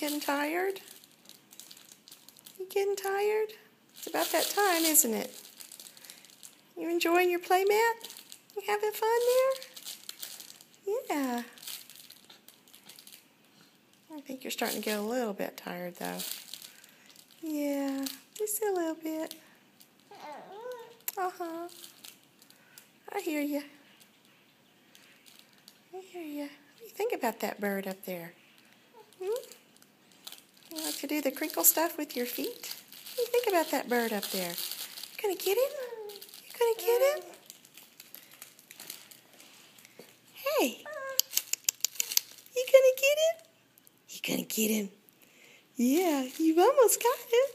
getting tired? You getting tired? It's about that time, isn't it? You enjoying your play mat? You having fun there? Yeah. I think you're starting to get a little bit tired, though. Yeah, just a little bit. Uh-huh. I hear you. I hear you. What do you think about that bird up there? You like to do the crinkle stuff with your feet? What do you think about that bird up there? You gonna get him? You gonna get him? Hey! You gonna get him? You gonna get him? Yeah, you've almost got him.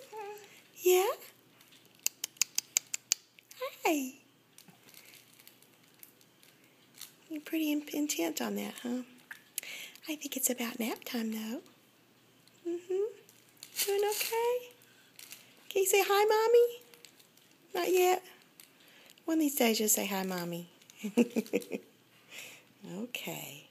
Yeah? Hey! You're pretty intent on that, huh? I think it's about nap time, though. Doing okay? Can you say hi, Mommy? Not yet? One of these days you'll say hi, Mommy. Okay.